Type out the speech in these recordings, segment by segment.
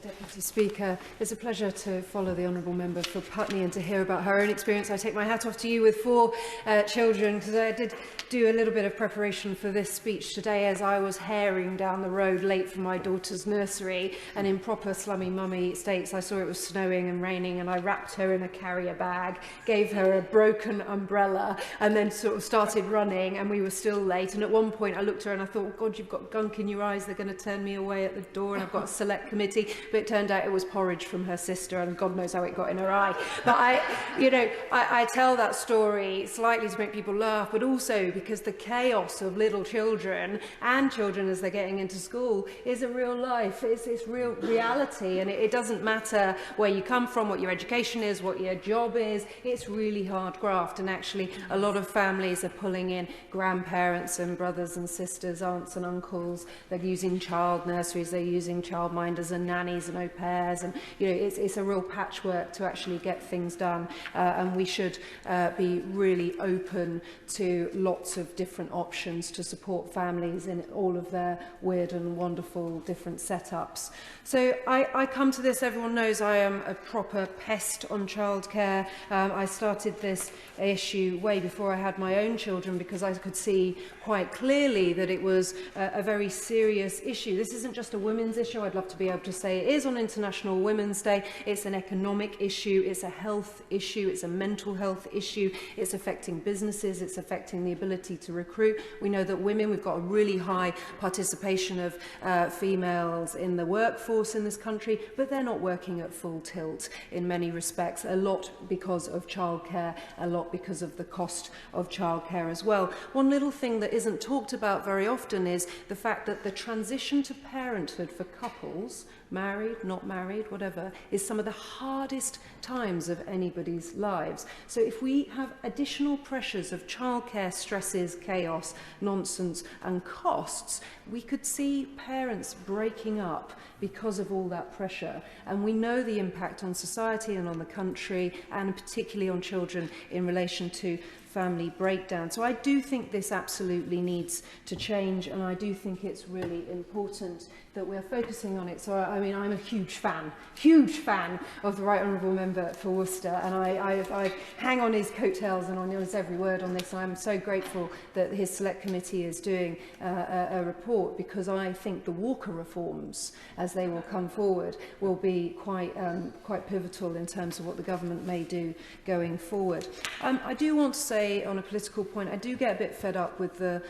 Deputy Speaker. It's a pleasure to follow the Honourable Member for Putney and to hear about her own experience. I take my hat off to you with 4 children, because I did do a little bit of preparation for this speech today as I was herring down the road late for my daughter's nursery, and in proper slummy mummy states I saw it was snowing and raining, and I wrapped her in a carrier bag, gave her a broken umbrella, and then sort of started running, and we were still late. And at one point I looked at her and I thought, oh God, you've got gunk in your eyes, they're going to turn me away at the door, and I've got a select committee. But it turned out it was porridge from her sister, and God knows how it got in her eye. But I tell that story slightly to make people laugh, but also because the chaos of little children and children as they're getting into school is a real life. It's real reality, and it doesn't matter where you come from, what your education is, what your job is. It's really hard graft, and actually a lot of families are pulling in grandparents and brothers and sisters, aunts and uncles. They're using child nurseries, they're using childminders and nannies and au pairs, and it's a real patchwork to actually get things done, and we should be really open to lots of different options to support families in all of their weird and wonderful different setups. So I come to this, everyone knows I am a proper pest on childcare. I started this issue way before I had my own children, because I could see quite clearly that it was a very serious issue. This isn't just a women's issue. I'd love to be able to say it is on International Women's Day. It's an economic issue, it's a health issue, it's a mental health issue, it's affecting businesses, it's affecting the ability to recruit. We know that women, we've got a really high participation of females in the workforce in this country, but they're not working at full tilt in many respects, a lot because of childcare, a lot because of the cost of childcare as well. One little thing that isn't talked about very often is the fact that the transition to parenthood for couples, married, not married, whatever, is some of the hardest times of anybody's lives. So if we have additional pressures of childcare, stresses, chaos, nonsense and costs, we could see parents breaking up because of all that pressure. And we know the impact on society and on the country, and particularly on children in relation to family breakdown. So I do think this absolutely needs to change, and I do think it's really important that we're focusing on it. So I mean, I'm a huge fan of the Right Honourable Member for Worcester, and I hang on his coattails and on his every word on this. I'm so grateful that his select committee is doing a report, because I think the Walker reforms, as they will come forward, will be quite pivotal in terms of what the government may do going forward. I do want to say, on a political point, I do get a bit fed up with the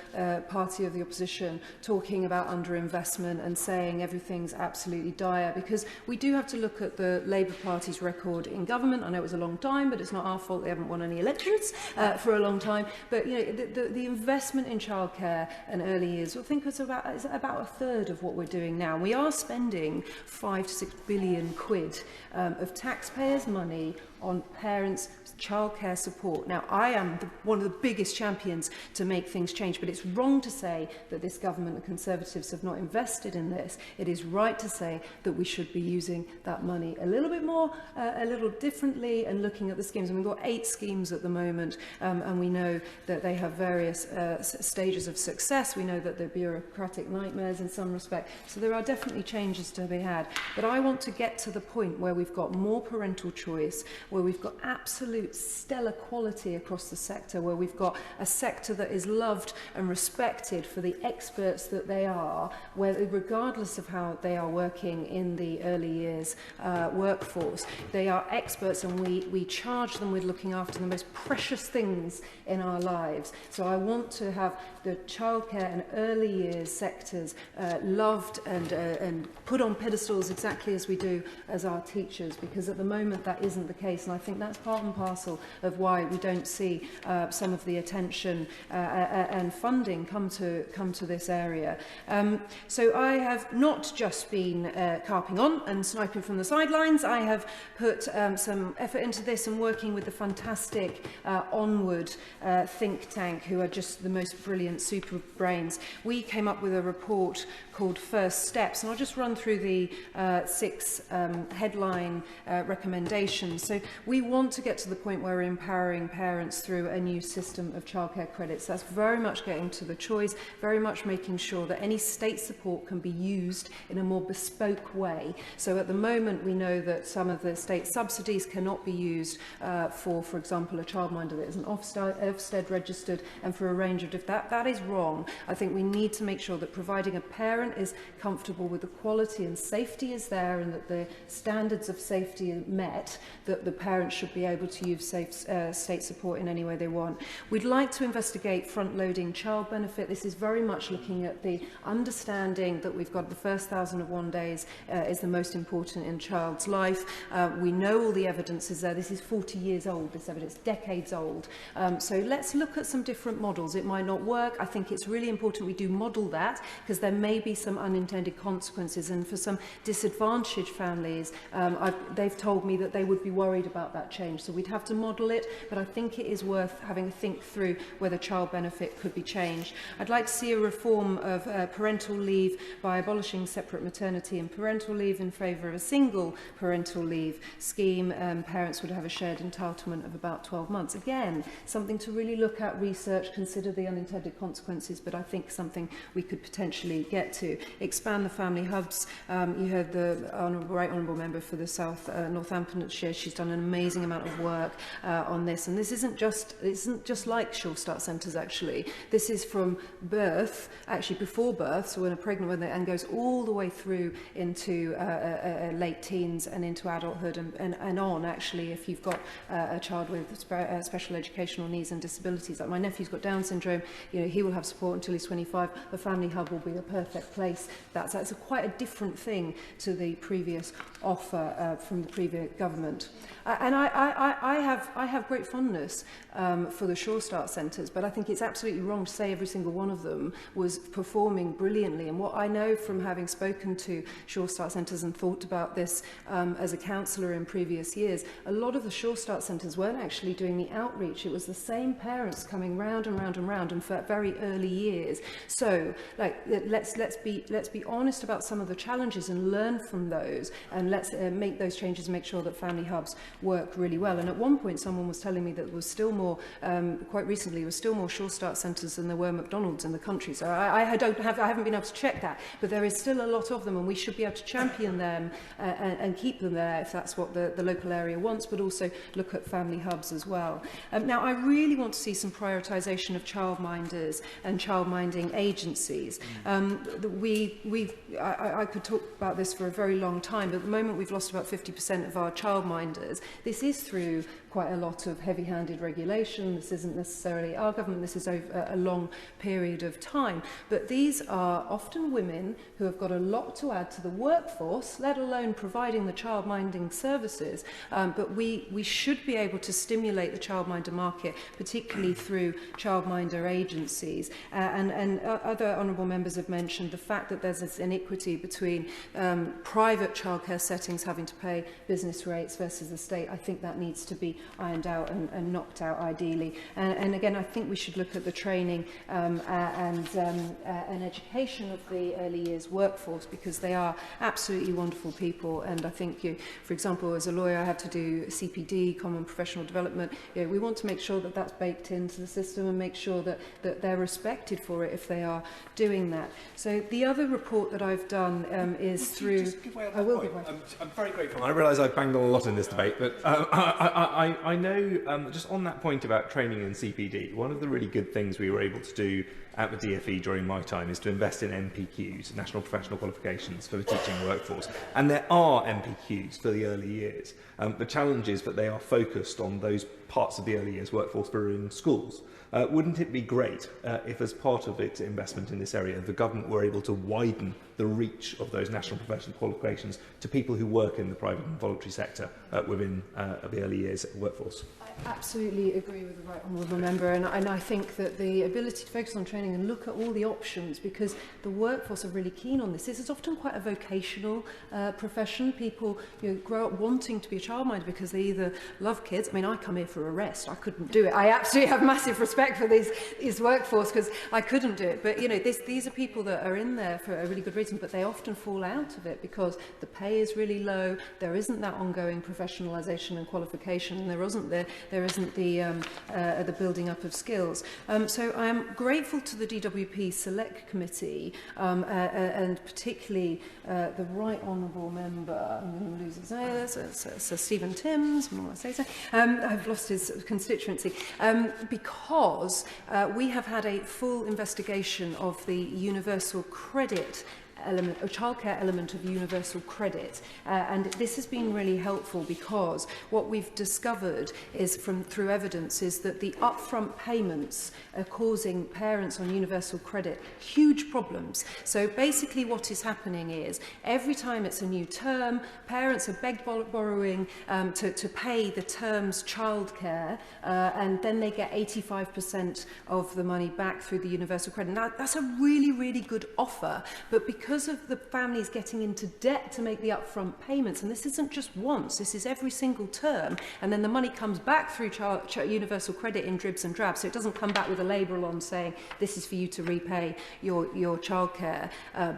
party of the opposition talking about underinvestment and saying everything's absolutely dire, because we do have to look at the Labour Party's record in government. I know it was a long time, but it's not our fault they haven't won any elections for a long time. But the investment in childcare and early years, I think it's about a third of what we're doing now. We are spending 5 to 6 billion quid of taxpayers' money on parents' childcare support. Now, I am one of the biggest champions to make things change, but it's wrong to say that this government and Conservatives have not invested in this. It is right to say that we should be using that money a little bit more, a little differently, and looking at the schemes. And we've got 8 schemes at the moment, and we know that they have various stages of success. We know that they're bureaucratic nightmares in some respect. So there are definitely changes to be had. But I want to get to the point where we've got more parental choice, where we've got absolute stellar quality across the sector, where we've got a sector that is loved and respected for the experts that they are, where regardless of how they are working in the early years workforce, they are experts, and we charge them with looking after the most precious things in our lives. So I want to have the childcare and early years sectors loved and put on pedestals exactly as we do as our teachers, because at the moment that isn't the case, and I think that's part and parcel of why we don't see some of the attention and funding come to this area. So I have not just been carping on and sniping from the sidelines. I have put some effort into this and working with the fantastic Onward think tank, who are just the most brilliant super brains. We came up with a report called First Steps. And I'll just run through the 6 headline recommendations. So we want to get to the point where we're empowering parents through a new system of childcare credits. That's very much getting to the choice, very much making sure that any state support can be used in a more bespoke way. So at the moment, we know that some of the state subsidies cannot be used for example, a childminder that isn't Ofsted registered, and for a range of that is wrong. I think we need to make sure that providing a parent is comfortable with the quality and safety is there, and that the standards of safety are met, that the parents should be able to use state support in any way they want. We'd like to investigate front-loading child benefit. This is very much looking at the understanding that we've got the first 1,001 days is the most important in a child's life. We know all the evidence is there. This is 40 years old, this evidence, decades old. So let's look at some different models. It might not work. I think it's really important we do model that, because there may be some unintended consequences. And for some disadvantaged families, they've told me that they would be worried about that change. So we'd have to model it, but I think it is worth having a think through whether child benefit could be changed. I'd like to see a reform of parental leave by abolishing separate maternity and parental leave in favour of a single parental leave scheme. Parents would have a shared entitlement of about 12 months. Again, something to really look at, research, consider the unintended consequences, but I think something we could potentially get to. Expand the family hubs. You heard the Right Honourable Member for the South Northamptonshire. She's done an amazing amount of work on this, and this isn't just like Sure Start centres. Actually, this is from birth, actually before birth, so when a pregnant woman, and goes all the way through into late teens and into adulthood and on. Actually, if you've got a child with special educational needs and disabilities, like my nephew's got Down syndrome, he will have support until he's 25. The family hub will be a perfect place. That's quite a different thing to the previous offer from the previous government. And I have great fondness for the Sure Start centres, but I think it's absolutely wrong to say every single one of them was performing brilliantly. And what I know from having spoken to Sure Start centres and thought about this as a counsellor in previous years, a lot of the Sure Start centres weren't actually doing the outreach. It was the same parents coming round and round and round, and for very early years. So, let's be honest about some of the challenges and learn from those, and let's make those changes and make sure that family hubs work really well. And at one point, someone was telling me that there was still more, quite recently, there was still more Sure Start centres than there were McDonald's in the country. So I haven't been able to check that, but there is still a lot of them, and we should be able to champion them and keep them there if that's what the local area wants, but also look at family hubs as well. Now, I really want to see some prioritisation of childminders and childminding agencies. I could talk about this for a very long time, but at the moment we've lost about 50% of our childminders. This is through quite a lot of heavy-handed regulation. This isn't necessarily our government, this is over a long period of time. But these are often women who have got a lot to add to the workforce, let alone providing the childminding services. But we should be able to stimulate the childminder market, particularly through childminder agencies. And other honourable members have mentioned the fact that there's this inequity between private childcare settings having to pay business rates versus the state. I think that needs to be ironed out and knocked out ideally. And again, I think we should look at the training and education of the early years workforce, because they are absolutely wonderful people. And I think, for example, as a lawyer, I have to do CPD, Common Professional Development. We want to make sure that that's baked into the system and make sure that they're respected for it if they are doing that. So the other report that I've done is through... I will give way. I'm very grateful. I realise I've banged on a lot in this debate, but I know, just on that point about training and CPD, one of the really good things we were able to do at the DFE during my time is to invest in NPQs, National Professional Qualifications, for the teaching workforce. And there are NPQs for the early years. The challenge is that they are focused on those parts of the early years workforce that are in schools. Wouldn't it be great if, as part of its investment in this area, the government were able to widen the the reach of those national professional qualifications to people who work in the private and voluntary sector within the early years workforce. I absolutely agree with the Right Honourable Member, and I think that the ability to focus on training and look at all the options, because the workforce are really keen on this. This is often quite a vocational profession. People grow up wanting to be a childminder because they either love kids. I mean, I come here for a rest. I couldn't do it. I absolutely have massive respect for this workforce because I couldn't do it. But, these are people that are in there for a really good reason, but they often fall out of it because the pay is really low. There isn't that ongoing professionalisation and qualification, and there isn't the building up of skills. So I am grateful to the DWP Select Committee and particularly the Right Honourable Member, I'm going to lose his name, Sir Stephen Timms, more I say so. I've lost his constituency, because we have had a full investigation of the universal credit element, a childcare element of universal credit, and this has been really helpful because what we've discovered is through evidence is that the upfront payments are causing parents on universal credit huge problems. So basically what is happening is every time it's a new term, parents are begged borrowing to pay the term's childcare, and then they get 85% of the money back through the universal credit. Now that's a really, really good offer, but because of the families getting into debt to make the upfront payments, and this isn't just once, this is every single term, and then the money comes back through universal credit in dribs and drabs, so it doesn't come back with a label on saying this is for you to repay your childcare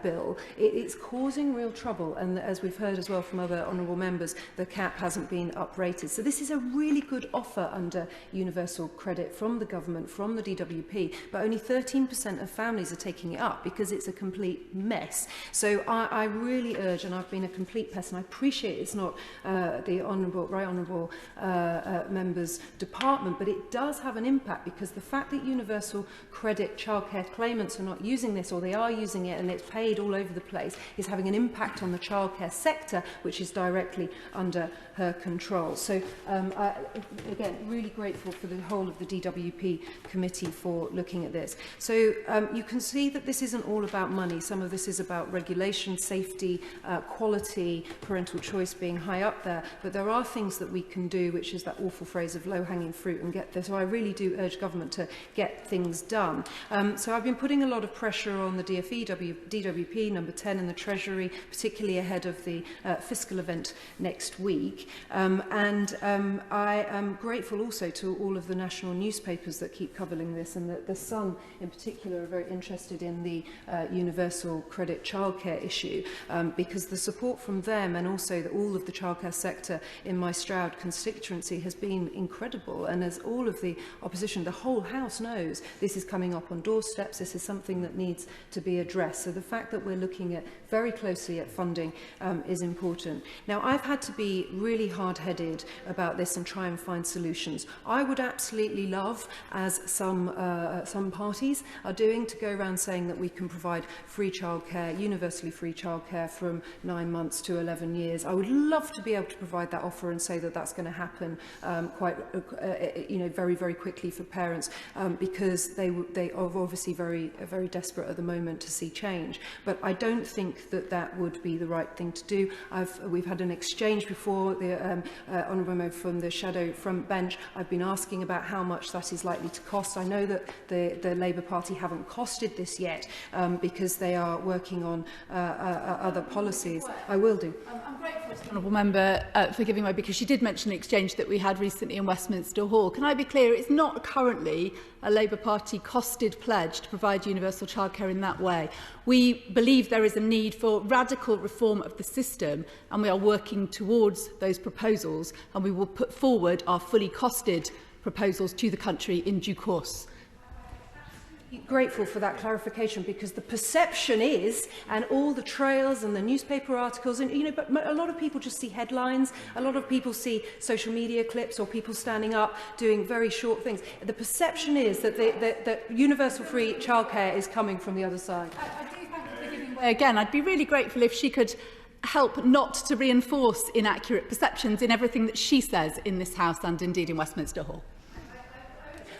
bill. It's causing real trouble, and as we've heard as well from other honourable members, the cap hasn't been uprated. So this is a really good offer under universal credit from the government, from the DWP, but only 13% of families are taking it up because it's a complete mess. So I really urge, and I've been a complete pest, and I appreciate it's not the Right Honourable Member's department, but it does have an impact because the fact that universal credit childcare claimants are not using this, or they are using it and it's paid all over the place, is having an impact on the childcare sector, which is directly under her control. So again, really grateful for the whole of the DWP committee for looking at this. So you can see that this isn't all about money. Some of this is about regulation, safety, quality, parental choice being high up there, but there are things that we can do, which is that awful phrase of low-hanging fruit, and get there. So I really do urge government to get things done. So I've been putting a lot of pressure on the DWP, number 10, and the Treasury, particularly ahead of the fiscal event next week. I am grateful also to all of the national newspapers that keep covering this, and the Sun in particular are very interested in the universal credit childcare issue, because the support from them and also all of the childcare sector in my Stroud constituency has been incredible. And as all of the opposition, the whole House knows, this is coming up on doorsteps. This is something that needs to be addressed. So the fact that we're looking at very closely at funding is important. Now, I've had to be really hard-headed about this and try and find solutions. I would absolutely love, as some parties are doing, to go around saying that we can provide free childcare, universally free childcare from 9 months to 11 years. I would love to be able to provide that offer and say that that's going to happen very, very quickly for parents, because they are obviously very desperate at the moment to see change. But I don't think that would be the right thing to do. We've had an exchange before, the Honourable Member from the Shadow front bench. I've been asking about how much that is likely to cost. I know that the Labour Party haven't costed this yet because they are working on other policies. I will do. I'm grateful to the Honourable Member for giving way, because she did mention the exchange that we had recently in Westminster Hall. Can I be clear? It's not currently a Labour Party costed pledge to provide universal childcare in that way. We believe there is a need for radical reform of the system, and we are working towards those proposals, and we will put forward our fully costed proposals to the country in due course. Grateful for that clarification, because the perception is, and all the trails and the newspaper articles, and but a lot of people just see headlines, a lot of people see social media clips or people standing up doing very short things. The perception is that that universal free childcare is coming from the other side. I do thank you for giving way again. I'd be really grateful if she could help not to reinforce inaccurate perceptions in everything that she says in this House and indeed in Westminster Hall.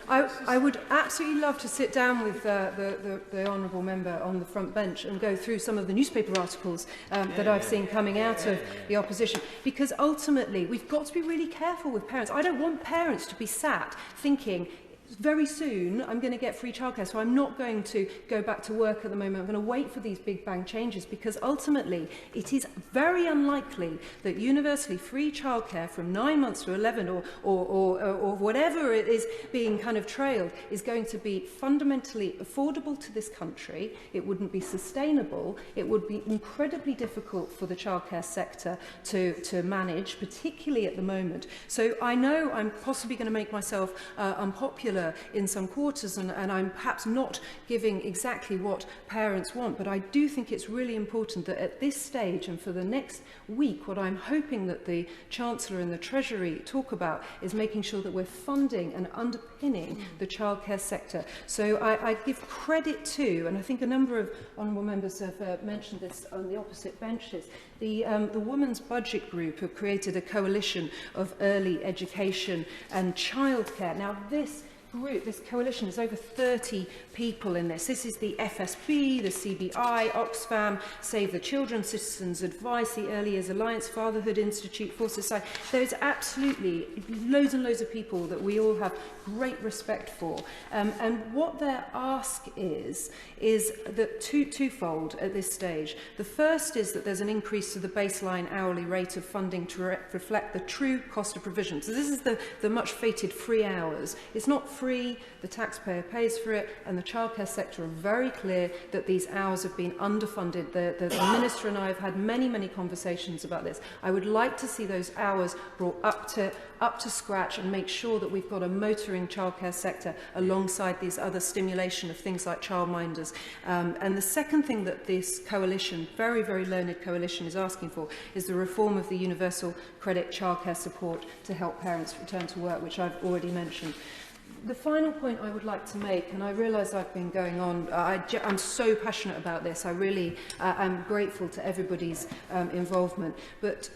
I would absolutely love to sit down with the honourable member on the front bench and go through some of the newspaper articles that I've seen coming out of the opposition, because ultimately we've got to be really careful with parents. I don't want parents to be sat thinking, very soon I'm going to get free childcare, so I'm not going to go back to work at the moment. I'm going to wait for these big bang changes, because ultimately it is very unlikely that universally free childcare from 9 months to 11 or whatever it is being kind of trailed is going to be fundamentally affordable to this country. It wouldn't be sustainable. It would be incredibly difficult for the childcare sector to manage, particularly at the moment. So I know I'm possibly going to make myself unpopular in some quarters, and I'm perhaps not giving exactly what parents want, but I do think it's really important that at this stage and for the next week, what I'm hoping that the Chancellor and the Treasury talk about is making sure that we're funding and underpinning the childcare sector. So I give credit to, and I think a number of honourable members have mentioned this on the opposite benches, the Women's Budget Group have created a coalition of early education and childcare. Now this coalition is over 30 people in this. This is the FSB, the CBI, Oxfam, Save the Children, Citizens Advice, the Early Years Alliance, Fatherhood Institute, For Society. There's absolutely loads and loads of people that we all have great respect for. And what their ask is that twofold at this stage. The first is that there's an increase to the baseline hourly rate of funding to reflect the true cost of provision. So this is the much fated free hours. It's not free, the taxpayer pays for it, and the childcare sector are very clear that these hours have been underfunded. The Minister and I have had many conversations about this. I would like to see those hours brought up to scratch and make sure that we've got a motoring childcare sector alongside these other stimulation of things like childminders. And the second thing that this coalition, very learned coalition, is asking for is the reform of the universal credit childcare support to help parents return to work, which I've already mentioned. The final point I would like to make, and I realise I've been going on, I'm so passionate about this, I really am grateful to everybody's involvement, but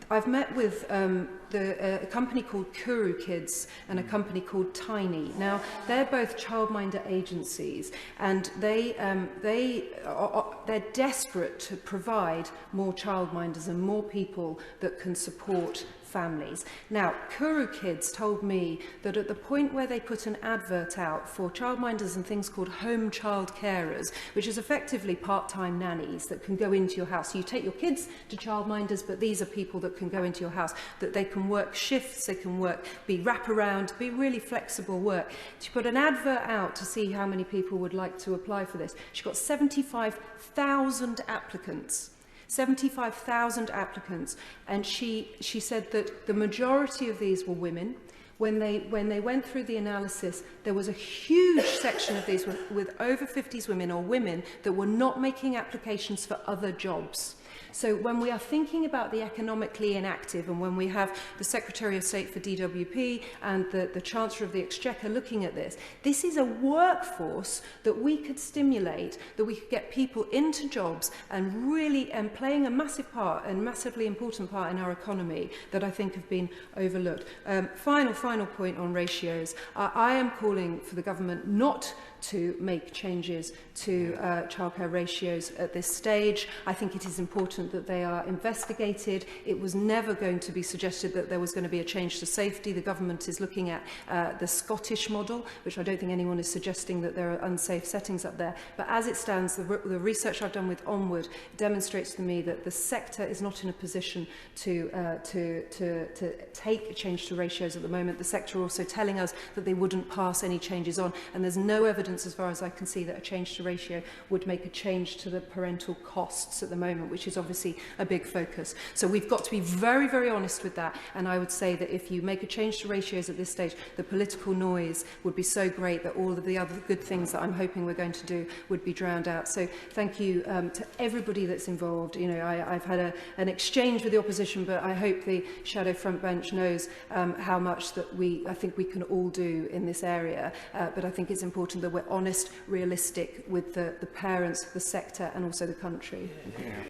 I've met with a company called Kuru Kids and a company called Tiny. Now, they're both childminder agencies, and they're desperate to provide more childminders and more people that can support families. Now, Kuru Kids told me that at the point where they put an advert out for childminders and things called home child carers, which is effectively part-time nannies that can go into your house. You take your kids to childminders, but these are people that can go into your house, that they can work shifts, they can be wraparound, be really flexible work. She put an advert out to see how many people would like to apply for this. She got 75,000 applicants. 75,000 applicants, and she said that the majority of these were women. When they went through the analysis, there was a huge section of these with over 50s women or women that were not making applications for other jobs. So when we are thinking about the economically inactive, and when we have the Secretary of State for DWP and the Chancellor of the Exchequer looking at this, this is a workforce that we could stimulate, that we could get people into jobs and really playing a massive part and massively important part in our economy that I think have been overlooked. Final point on ratios. I am calling for the government not to make changes to childcare ratios at this stage. I think it is important that they are investigated. It was never going to be suggested that there was going to be a change to safety. The government is looking at the Scottish model, which I don't think anyone is suggesting that there are unsafe settings up there. But as it stands, the research I've done with Onward demonstrates to me that the sector is not in a position to take a change to ratios at the moment. The sector are also telling us that they wouldn't pass any changes on, and there's no evidence as far as I can see that a change to ratio would make a change to the parental costs at the moment, which is obviously a big focus. So we've got to be very honest with that, and I would say that if you make a change to ratios at this stage, the political noise would be so great that all of the other good things that I'm hoping we're going to do would be drowned out. So thank you to everybody that's involved. You know, I've had an exchange with the opposition, but I hope the shadow front bench knows how much that I think we can all do in this area, but I think it's important that we're honest, realistic with the parents, the sector and also the country.